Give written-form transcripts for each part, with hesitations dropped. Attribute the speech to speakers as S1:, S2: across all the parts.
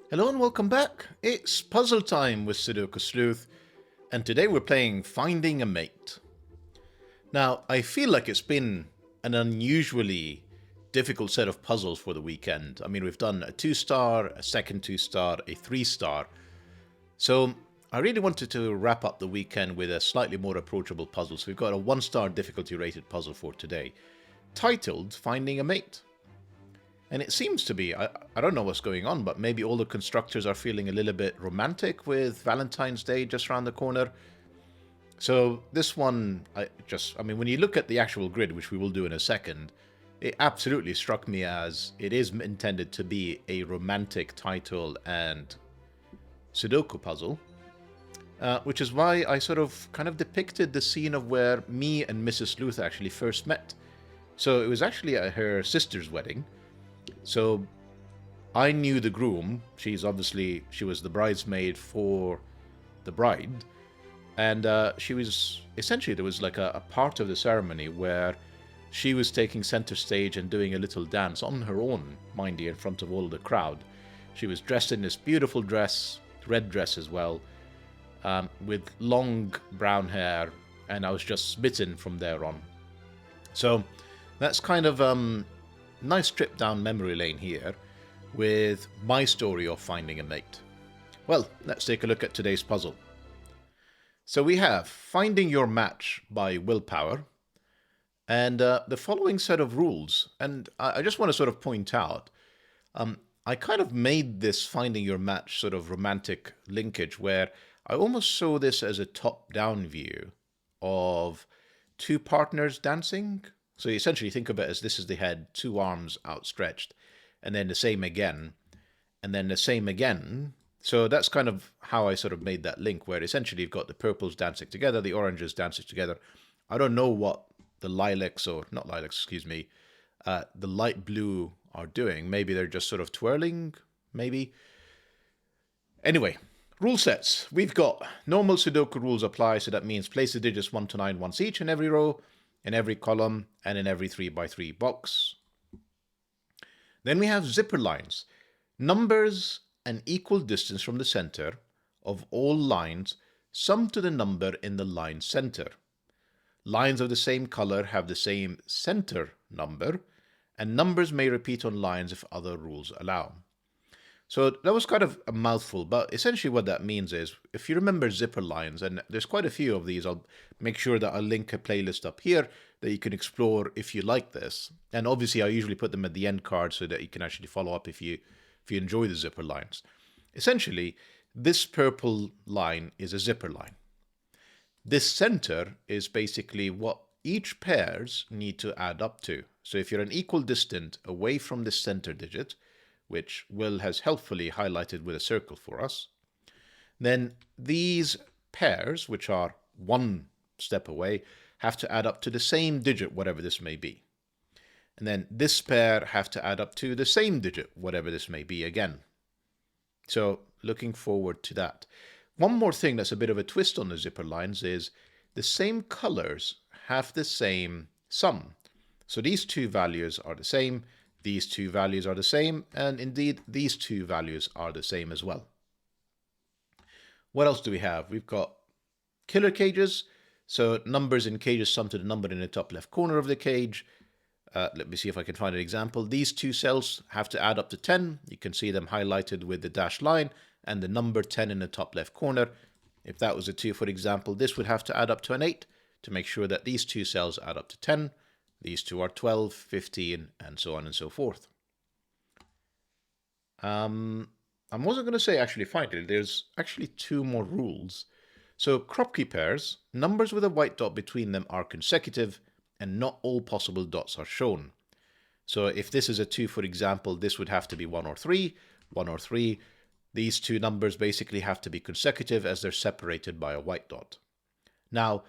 S1: Hello and welcome back. It's puzzle time with Sudoku Sleuth, and today we're playing Finding a Mate. Now, I feel like it's been an unusually difficult set of puzzles for the weekend. I mean, we've done a 2-star, a second 2-star, a 3-star. So I really wanted to wrap up the weekend with a slightly more approachable puzzle. So we've got a 1-star difficulty rated puzzle for today, titled Finding a Mate. And it seems to be, I don't know what's going on, but maybe all the constructors are feeling a little bit romantic with Valentine's Day just around the corner. So this one, I mean, when you look at the actual grid, which we will do in a second, it absolutely struck me as it is intended to be a romantic title and Sudoku puzzle. Which is why I sort of kind of depicted the scene of where me and Mrs. Sleuth actually first met. So it was actually at her sister's wedding. So I knew the groom. She was the bridesmaid for the bride. And she was, essentially there was like a part of the ceremony where she was taking center stage and doing a little dance on her own, mind you, in front of all the crowd. She was dressed in this beautiful dress, red dress as well, with long brown hair, and I was just smitten from there on. So that's kind of nice trip down memory lane here with my story of finding a mate. Well, let's take a look at today's puzzle. So we have Finding Your Match by Willpower, and the following set of rules. And I just want to sort of point out, I kind of made this Finding Your Match sort of romantic linkage where I almost saw this as a top-down view of two partners dancing. So you essentially think of it as this is the head, two arms outstretched, and then the same again, and then the same again. So that's kind of how I sort of made that link, where essentially you've got the purples dancing together, the oranges dancing together. I don't know what the lilacs, or not lilacs, excuse me, the light blue are doing. Maybe they're just sort of twirling, maybe. Anyway, rule sets. We've got normal Sudoku rules apply, so that means place the digits 1 to 9 once each in every row, in every column, and in every 3x3 box. Then we have zipper lines. Numbers an equal distance from the center of all lines sum to the number in the line center. Lines of the same color have the same center number, and numbers may repeat on lines if other rules allow. So that was kind of a mouthful, but essentially what that means is, if you remember zipper lines, and there's quite a few of these, I'll make sure that I'll link a playlist up here that you can explore if you like this. And obviously I usually put them at the end card so that you can actually follow up if you enjoy the zipper lines. Essentially, this purple line is a zipper line. This center is basically what each pairs need to add up to. So if you're an equal distance away from the center digit, which Will has helpfully highlighted with a circle for us, then these pairs, which are one step away, have to add up to the same digit, whatever this may be. And then this pair have to add up to the same digit, whatever this may be again. So looking forward to that. One more thing that's a bit of a twist on the zipper lines is the same colors have the same sum. So these two values are the same, these two values are the same, and indeed these two values are the same as well. What else do we have? We've got killer cages. So numbers in cages sum to the number in the top left corner of the cage. Let me see if I can find an example. These two cells have to add up to 10. You can see them highlighted with the dashed line and the number 10 in the top left corner. If that was a 2, for example, this would have to add up to an 8 to make sure that these two cells add up to 10. These two are 12, 15, and so on and so forth. I wasn't going to say actually finally, there's actually 2 more rules. So KROPKI pairs, numbers with a white dot between them are consecutive, and not all possible dots are shown. So if this is a 2, for example, this would have to be 1 or 3, 1 or 3. These two numbers basically have to be consecutive as they're separated by a white dot. Now,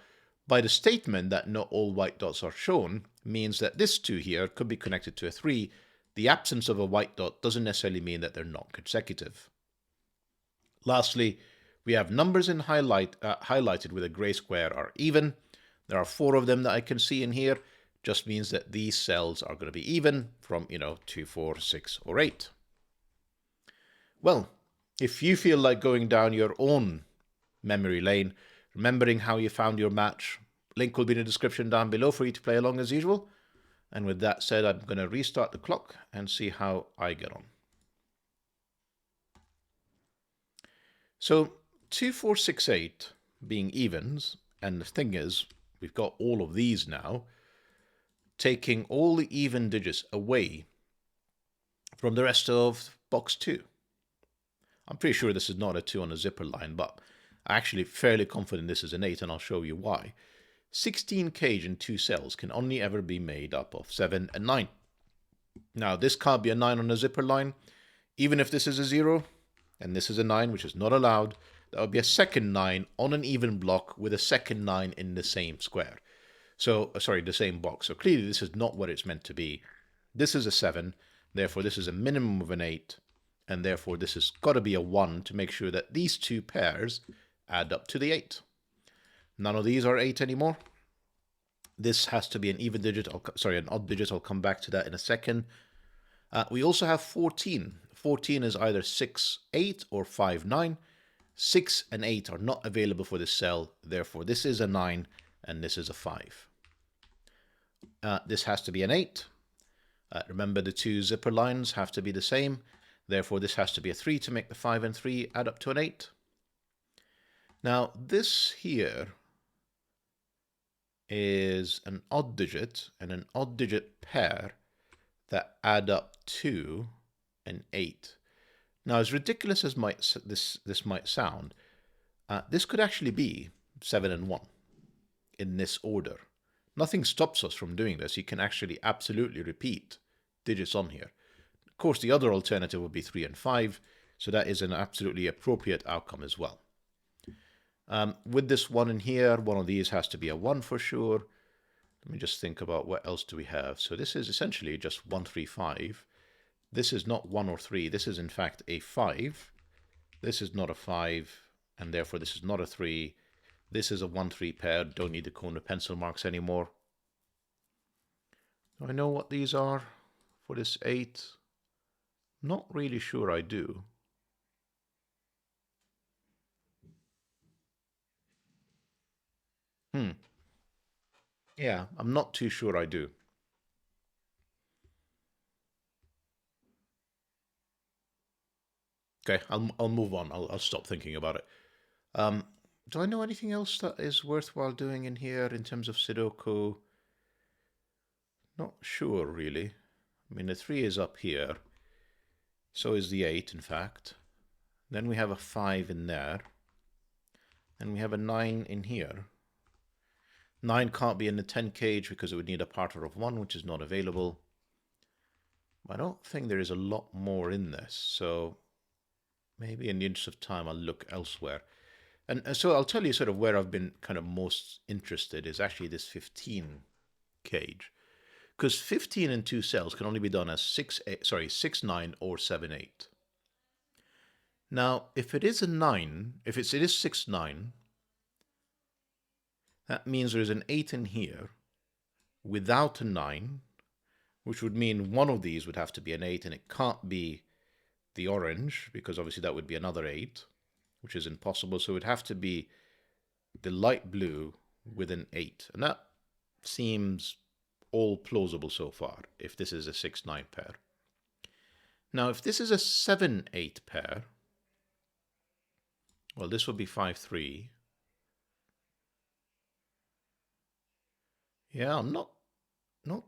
S1: by the statement that not all white dots are shown means that this 2 here could be connected to a 3. The absence of a white dot doesn't necessarily mean that they're not consecutive. Lastly, we have numbers in highlighted with a gray square are even. There are 4 of them that I can see in here. Just means that these cells are going to be even from, 2, 4, 6, or 8. Well, If you feel like going down your own memory lane, remembering how you found your match, link will be in the description down below for you to play along as usual. And with that said, I'm going to restart the clock and see how I get on. So 2, 4, 6, 8 being evens, and the thing is, we've got all of these now, taking all the even digits away from the rest of box 2. I'm pretty sure this is not a 2 on a zipper line, but I'm actually fairly confident this is an 8, and I'll show you why. 16 cage in 2 cells can only ever be made up of 7 and 9. Now, this can't be a 9 on a zipper line. Even if this is a 0, and this is a 9, which is not allowed, that would be a second 9 on an even block with a second 9 in the same square. So, sorry, the same box. So clearly this is not what it's meant to be. This is a 7, therefore this is a minimum of an 8, and therefore this has got to be a 1 to make sure that these two pairs add up to the 8. None of these are 8 anymore. This has to be an even digit, an odd digit. I'll come back to that in a second. We also have 14. 14 is either 6, 8 or 5, 9. 6 and 8 are not available for this cell. Therefore, this is a 9 and this is a 5. This has to be an 8. Remember, the two zipper lines have to be the same. Therefore, this has to be a 3 to make the 5 and 3 add up to an 8. Now, this here is an odd digit and an odd digit pair that add up to an 8. Now, as ridiculous as this might sound, this could actually be 7 and 1 in this order. Nothing stops us from doing this. You can actually absolutely repeat digits on here. Of course, the other alternative would be 3 and 5, so that is an absolutely appropriate outcome as well. With this 1 in here, one of these has to be a 1 for sure. Let me just think about what else do we have. So this is essentially just 1, 3, 5. This is not 1 or 3. This is in fact a 5. This is not a 5, and therefore this is not a 3. This is a 1, 3 pair. Don't need the corner pencil marks anymore. Do I know what these are for this 8? Not really sure I do. Yeah, I'm not too sure I do. Okay, I'll move on. I'll stop thinking about it. Do I know anything else that is worthwhile doing in here in terms of Sudoku? Not sure, really. I mean, the 3 is up here. So is the 8, in fact. Then we have a 5 in there. And we have a 9 in here. 9 can't be in the 10 cage because it would need a partner of 1, which is not available. I don't think there is a lot more in this, so maybe in the interest of time I'll look elsewhere. And so I'll tell you sort of where I've been kind of most interested is actually this 15 cage. Because 15 in 2 cells can only be done as 6, 9 or 7, 8. Now, if it is a 9, if it is 6, 9, that means there's an 8 in here without a 9, which would mean one of these would have to be an 8, and it can't be the orange, because obviously that would be another 8, which is impossible. So it would have to be the light blue with an 8. And that seems all plausible so far, if this is a 6, 9 pair. Now, if this is a 7, 8 pair, well, this would be 5, 3. Yeah, I'm not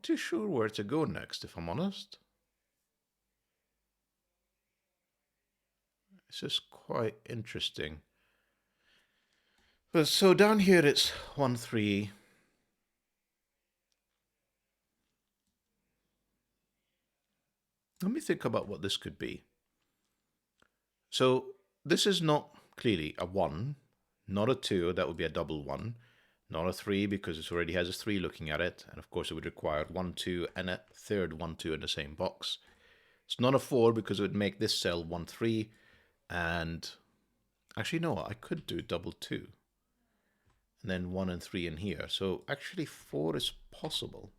S1: too sure where to go next, if I'm honest. It's just quite interesting. But so down here it's 1, 3. Let me think about what this could be. So this is not clearly a 1, not a 2, that would be a double 1. Not a 3 because it already has a 3 looking at it. And of course it would require 1, 2 and a third 1, 2 in the same box. It's not a 4 because it would make this cell 1, 3. And actually, no, I could do double 2. And then 1 and 3 in here. So actually 4 is possible.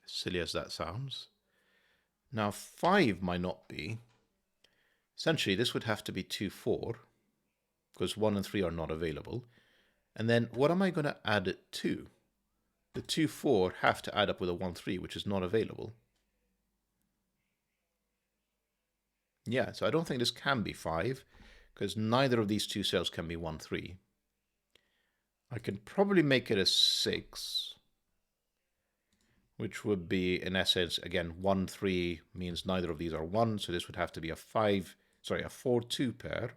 S1: As silly as that sounds. Now 5 might not be. Essentially, this would have to be 2, 4, because 1 and 3 are not available. And then what am I going to add it to? The 2, 4 have to add up with a 1, 3, which is not available. Yeah, so I don't think this can be 5, because neither of these two cells can be 1, 3. I can probably make it a 6, which would be, in essence, again, 1, 3 means neither of these are 1, so this would have to be a 4, 2 pair.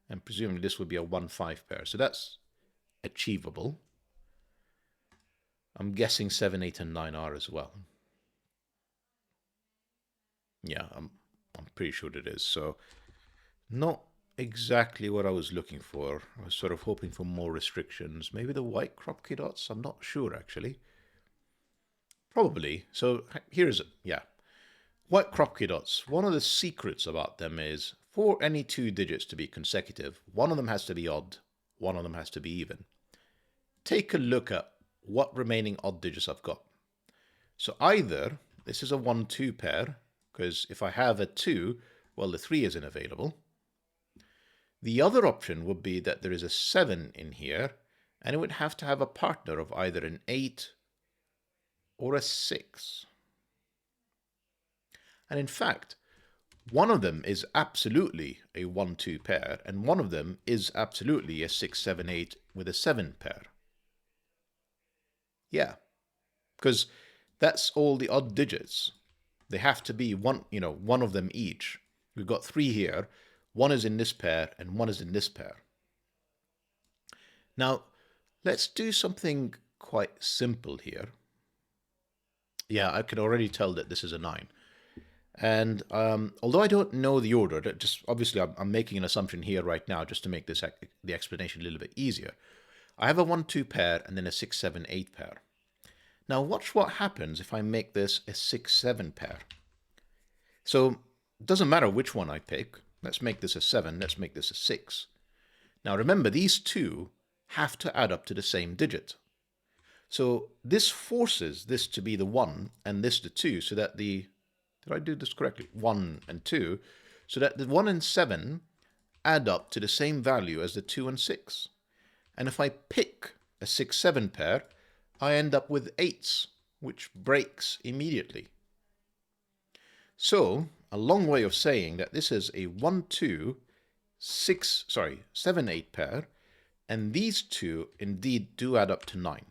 S1: And presumably this would be a 1, 5 pair. So that's achievable. I'm guessing 7, 8, and 9 are as well. Yeah, I'm pretty sure it is. So not exactly what I was looking for. I was sort of hoping for more restrictions. Maybe the white KROPKI dots? I'm not sure, actually. Probably. So here's it. Yeah. White KROPKI dots. One of the secrets about them is for any two digits to be consecutive, one of them has to be odd, one of them has to be even. Take a look at what remaining odd digits I've got. So either this is a 1, 2 pair, because if I have a 2, well, the 3 isn't available. The other option would be that there is a 7 in here, and it would have to have a partner of either an 8 or a 6. And in fact, one of them is absolutely a 1, 2 pair, and one of them is absolutely a 6, 7, 8 with a 7 pair. Yeah, because that's all the odd digits. They have to be one of them each. We've got 3 here. One is in this pair, and one is in this pair. Now, let's do something quite simple here. Yeah, I can already tell that this is a 9. And although I don't know the order, just obviously I'm making an assumption here right now just to make this the explanation a little bit easier. I have a 1, 2 pair and then a 6, 7, 8 pair. Now watch what happens if I make this a 6, 7 pair. So it doesn't matter which one I pick. Let's make this a 7. Let's make this a 6. Now remember, these two have to add up to the same digit. So this forces this to be the 1 and this the 2, so that the... Did I do this correctly? 1 and 2. So that the 1 and 7 add up to the same value as the 2 and 6. And if I pick a 6, 7 pair, I end up with 8s, which breaks immediately. So, a long way of saying that this is a 1, 2, 7, 8 pair, and these two indeed do add up to 9.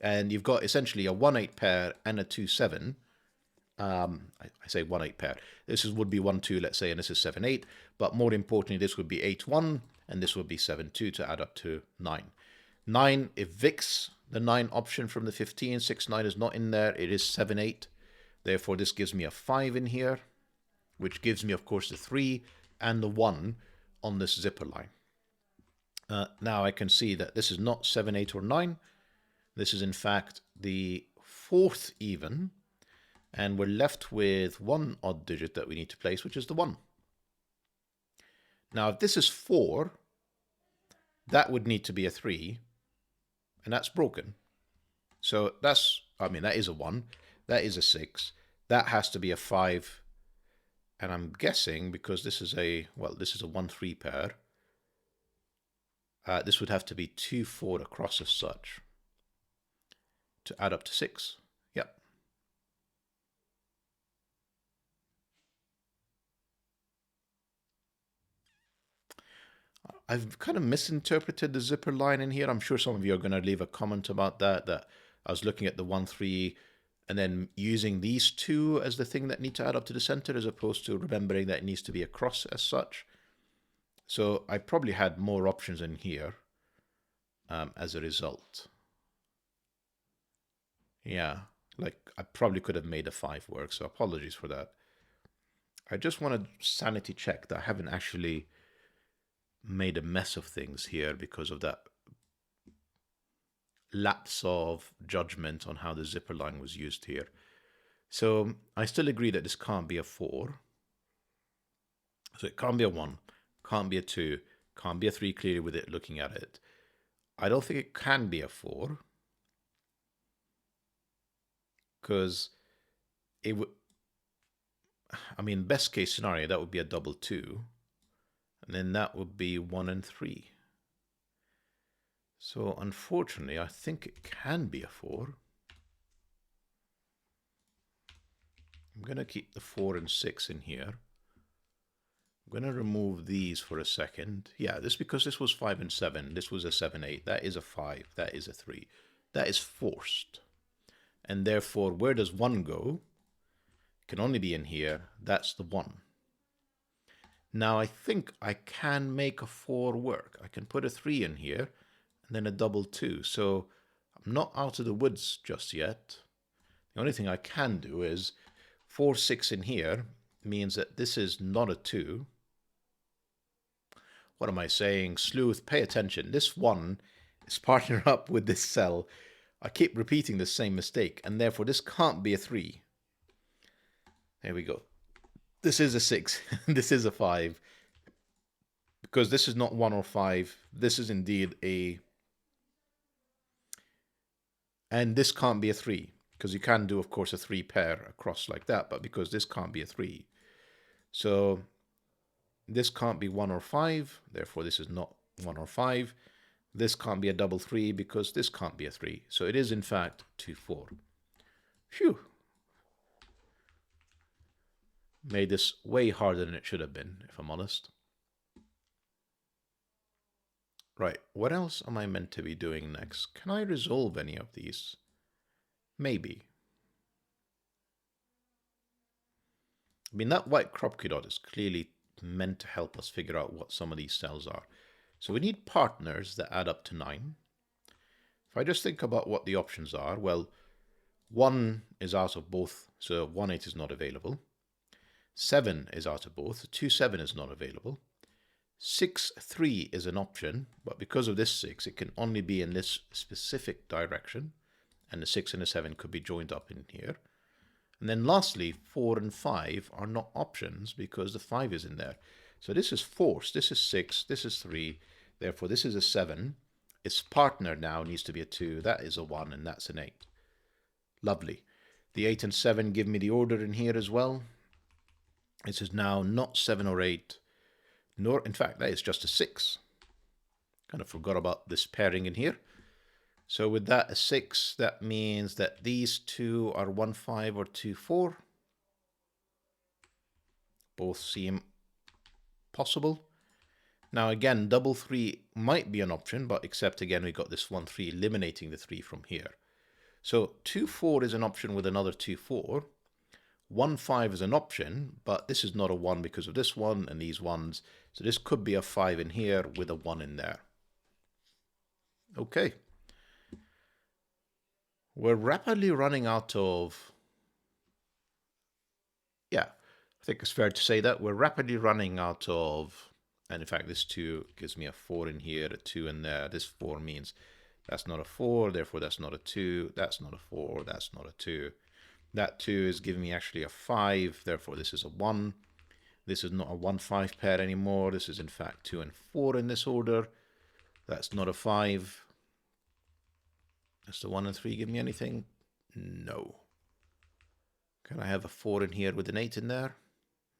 S1: And you've got essentially a 1, 8 pair and a 2, 7. I say 1, 8 pair. This would be 1, 2, let's say, and this is 7, 8. But more importantly, this would be 8, 1, and this would be 7, 2 to add up to 9. 9 evicts the 9 option from the 15. 6, 9 is not in there. It is 7, 8. Therefore, this gives me a 5 in here, which gives me, of course, the 3 and the 1 on this zipper line. Now I can see that this is not 7, 8, or 9. This is, in fact, the 4th even. And we're left with one odd digit that we need to place, which is the 1. Now, if this is 4, that would need to be a 3, and that's broken. So that is a 1, that is a 6, that has to be a 5, and I'm guessing because this is a 1, 3 pair, this would have to be 2, 4 across as such to add up to 6. Yep. I've kind of misinterpreted the zipper line in here. I'm sure some of you are going to leave a comment about that I was looking at the 1, 3 and then using these two as the thing that need to add up to the center, as opposed to remembering that it needs to be across as such. So I probably had more options in here as a result. Yeah, like I probably could have made a 5 work, so apologies for that. I just want to sanity check that I haven't actually made a mess of things here because of that lapse of judgment on how the zipper line was used here. So I still agree that this can't be a 4. So it can't be a 1, can't be a 2, can't be a 3 clearly with it looking at it. I don't think it can be a 4 because it would... I mean, best case scenario, that would be a double 2. And then that would be 1 and 3. So unfortunately, I think it can be a 4. I'm going to keep the 4 and 6 in here. I'm going to remove these for a second. Yeah, this because this was 5 and 7. This was a 7, 8. That is a 5. That is a 3. That is forced. And therefore, where does 1 go? It can only be in here. That's the 1. Now, I think I can make a 4 work. I can put a 3 in here and then a double 2. So I'm not out of the woods just yet. The only thing I can do is 4, 6 in here means that this is not a 2. What am I saying? Sleuth, pay attention. This 1 is partnered up with this cell. I keep repeating the same mistake, and therefore this can't be a 3. There we go. This is a 6. This is a 5. Because this is not 1 or 5. This is indeed a... And this can't be a 3. Because you can do, of course, a 3 pair across like that. But because this can't be a 3. So this can't be 1 or 5. Therefore, this is not 1 or 5. This can't be a double 3 because this can't be a 3. So it is, in fact, 2, 4. Phew. Made this way harder than it should have been, if I'm honest. Right, what else am I meant to be doing next? Can I resolve any of these? Maybe. I mean, that white KROPKI dot is clearly meant to help us figure out what some of these cells are. So we need partners that add up to 9. If I just think about what the options are, well, 1 is out of both, so 1, 8 is not available. 7 is out of both, 2, 7 is not available. 6, 3 is an option, but because of this 6, it can only be in this specific direction, and the 6 and the 7 could be joined up in here. And then lastly, 4 and 5 are not options because the 5 is in there. So this is forced, this is 6, this is 3, therefore this is a 7. Its partner now needs to be a 2, that is a 1, and that's an 8. Lovely. The 8 and 7 give me the order in here as well. This is now not 7 or 8, nor, in fact, that is just a 6. Kind of forgot about this pairing in here. So with that, a 6, that means that these two are 1, 5 or 2, 4. Both seem possible. Now again, double 3 might be an option, but except again, we got this 1, 3 eliminating the 3 from here. So 2, 4 is an option with another 2, 4. 1, 5 is an option, but this is not a 1 because of this 1 and these 1s. So this could be a 5 in here with a 1 in there. Okay. We're rapidly running out of... Yeah, I think it's fair to say that. We're rapidly running out of... And in fact, this 2 gives me a 4 in here, a 2 in there. This 4 means that's not a 4, therefore that's not a 2. That's not a 4, that's not a 2. That 2 is giving me actually a 5, therefore this is a 1. This is not a 1, 5 pair anymore. This is in fact 2 and 4 in this order. That's not a 5. Does the 1 and 3 give me anything? No. Can I have a 4 in here with an 8 in there?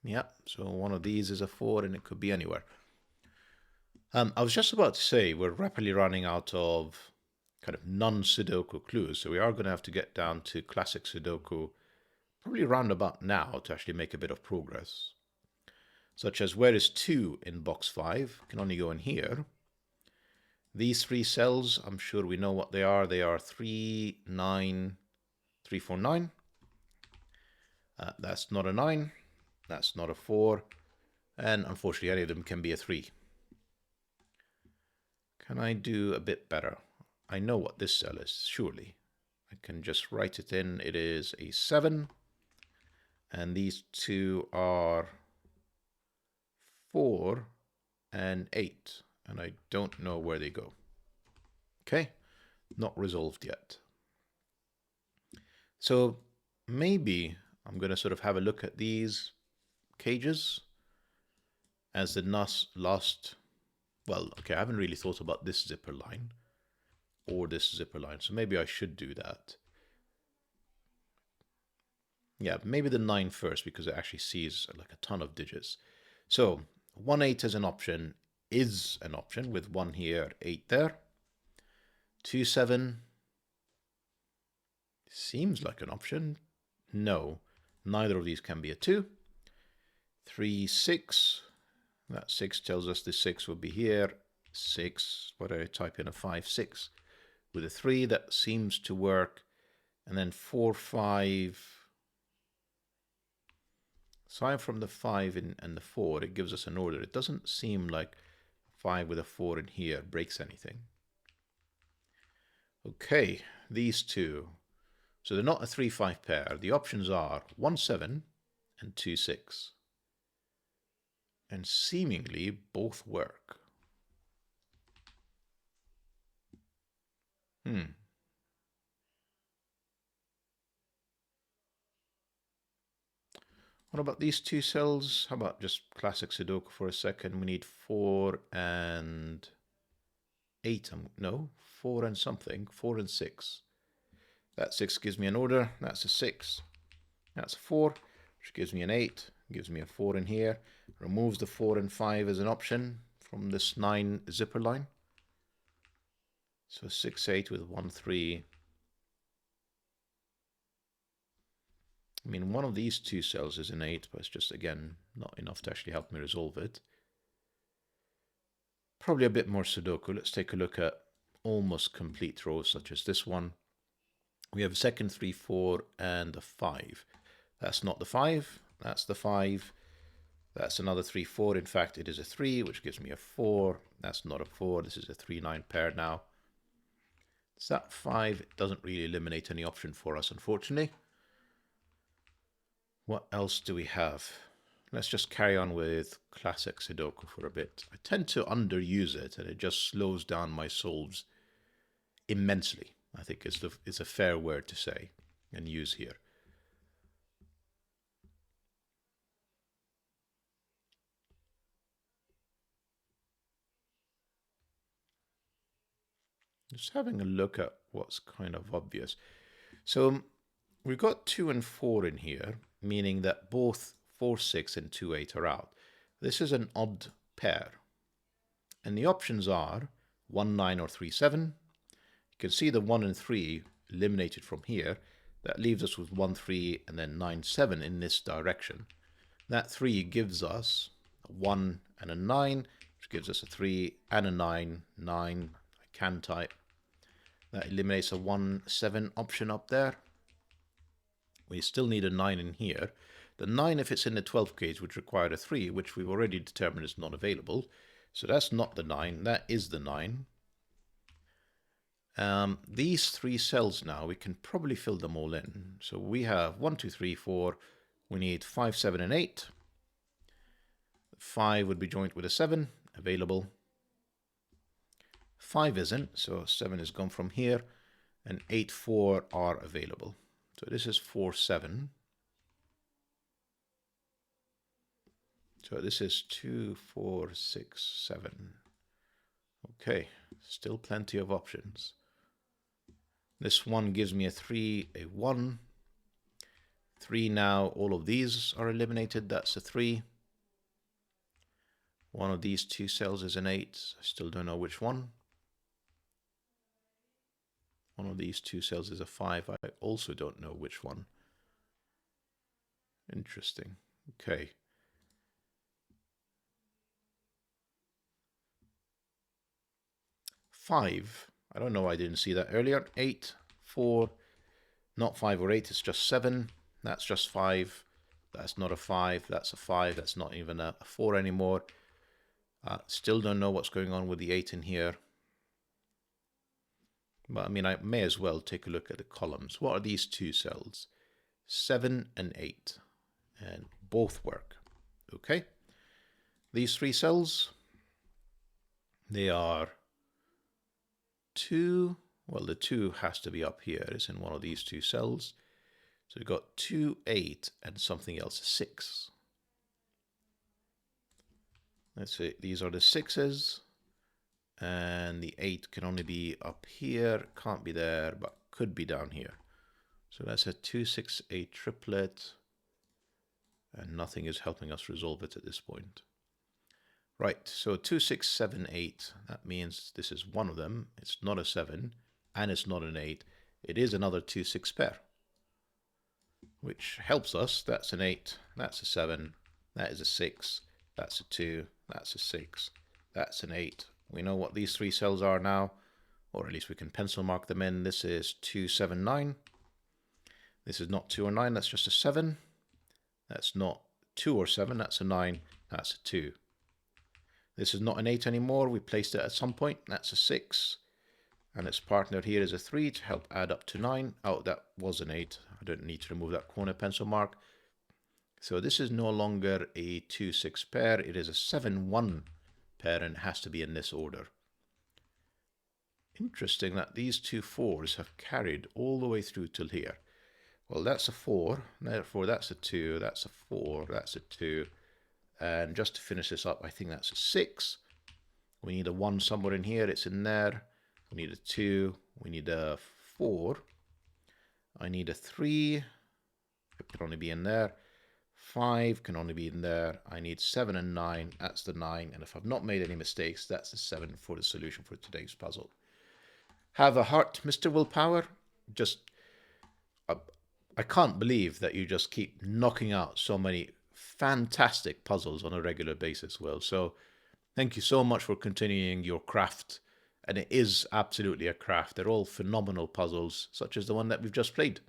S1: Yeah, so one of these is a 4 and it could be anywhere. I was just about to say we're rapidly running out of kind of non-Sudoku clues, so we are going to have to get down to classic Sudoku probably around about now to actually make a bit of progress. Such as where is 2 in box 5? Can only go in here. These 3 cells, I'm sure we know what they are. They are 3, 9, 3, 4, 9. That's not a 9. That's not a 4. And unfortunately, any of them can be a 3. Can I do a bit better? I know what this cell is, surely. I can just write it in. It is a 7. And these 2 are 4 and 8. And I don't know where they go. Okay, not resolved yet. So maybe I'm going to sort of have a look at these cages as the last, well, okay, I haven't really thought about this zipper line or this zipper line, so maybe I should do that. Yeah, maybe the 9 first because it actually sees like a ton of digits. So 1 8 is an option with 1 here, 8 there. 2 7 seems like an option. No, neither of these can be a 2. 3 6, that 6 tells us the 6 will be here. 6, what do I type in? A 5 6 with a 3, that seems to work. And then 4 5. Aside from the 5 and the 4, it gives us an order. It doesn't seem like 5 with a 4 in here breaks anything. Okay, these two. So they're not a 3-5 pair. The options are 1 7 and 2 6. And seemingly both work. What about these two cells? How about just classic Sudoku for a second? We need 4 and 8. No, 4 and something. 4 and 6. That 6 gives me an order. That's a 6. That's a 4, which gives me an 8. Gives me a 4 in here. Removes the 4 and 5 as an option from this 9 zipper line. So 6 8 with 1 3. I mean, one of these two cells is an 8, but it's just, again, not enough to actually help me resolve it. Probably a bit more Sudoku. Let's take a look at almost complete rows, such as this one. We have a second 3 4 and a 5. That's not the 5. That's the 5. That's another 3 4. In fact, it is a 3, which gives me a 4. That's not a 4. This is a 3 9 pair now. So that 5 doesn't really eliminate any option for us, unfortunately. What else do we have? Let's just carry on with classic Sudoku for a bit. I tend to underuse it, and it just slows down my solves immensely, I think is a fair word to say and use here. Just having a look at what's kind of obvious. So we've got 2 and 4 in here, meaning that both 4 6 and 2 8 are out. This is an odd pair. And the options are 1 9 or 3 7. You can see the 1 and 3 eliminated from here. That leaves us with 1 3 and then 9 7 in this direction. That 3 gives us a 1 and a 9, which gives us a 3 and a 9. 9, I can type. That eliminates a 1 7 option up there. We still need a 9 in here. The 9, if it's in the 12th gauge, would require a 3, which we've already determined is not available. So that's not the 9. That is the 9. These 3 cells now, we can probably fill them all in. So we have 1, 2, 3, 4. We need 5, 7, and 8. 5 would be joined with a 7, available. 5 isn't, so 7 is gone from here. And 8, 4 are available. So this is 4, 7. So this is 2, 4, 6, 7. Okay, still plenty of options. This one gives me a 3, a 1. 3 now, all of these are eliminated. That's a 3. One of these two cells is an 8. I still don't know which one. One of these two cells is a 5. I also don't know which one. Interesting. Okay. Five. I don't know why I didn't see that earlier. 8, 4, not 5 or 8, it's just 7. That's just 5. That's not a 5. That's a 5. That's not even a 4 anymore. Still don't know what's going on with the 8 in here. But I mean, I may as well take a look at the columns. What are these two cells? 7 and 8. And both work. Okay. These 3 cells, they are 2. Well, the 2 has to be up here. It's in one of these 2 cells. So we've got 2, 8, and something else, 6. Let's see, these are the 6s. And the 8 can only be up here, can't be there, but could be down here. So that's a 2, 6, 8 triplet. And nothing is helping us resolve it at this point. Right, so 2, 6, 7, 8. That means this is one of them. It's not a 7, and it's not an 8. It is another 2, 6 pair, which helps us. That's an 8, that's a 7, that is a 6, that's a 2, that's a 6, that's an 8. We know what these three cells are now, or at least we can pencil mark them in. This is 2, 7, 9. This is not 2 or 9, that's just a 7. That's not 2 or 7, that's a 9, that's a 2. This is not an 8 anymore, we placed it at some point, that's a 6. And its partner here is a 3 to help add up to 9. Oh, that was an 8. I don't need to remove that corner pencil mark. So this is no longer a 2, 6 pair, it is a 7, 1 pair, and it has to be in this order. Interesting that these two 4s have carried all the way through till here. Well, that's a 4, therefore that's a 2, that's a 4, that's a 2. And just to finish this up, I think that's a 6. We need a 1 somewhere in here, it's in there. We need a 2, we need a 4. I need a 3, it can only be in there. 5 can only be in there. I need 7 and 9, that's the 9. And if I've not made any mistakes, that's the 7 for the solution for today's puzzle. Have a heart, Mr. Willpower. Just, I can't believe that you just keep knocking out so many fantastic puzzles on a regular basis, Will. So thank you so much for continuing your craft. And it is absolutely a craft. They're all phenomenal puzzles, such as the one that we've just played.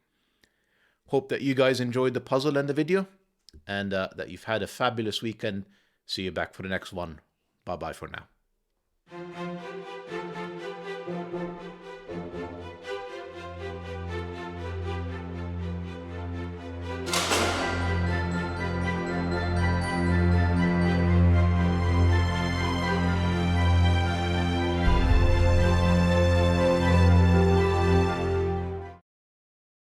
S1: Hope that you guys enjoyed the puzzle and the video, and that you've had a fabulous weekend. See you back for the next one. Bye-bye for now.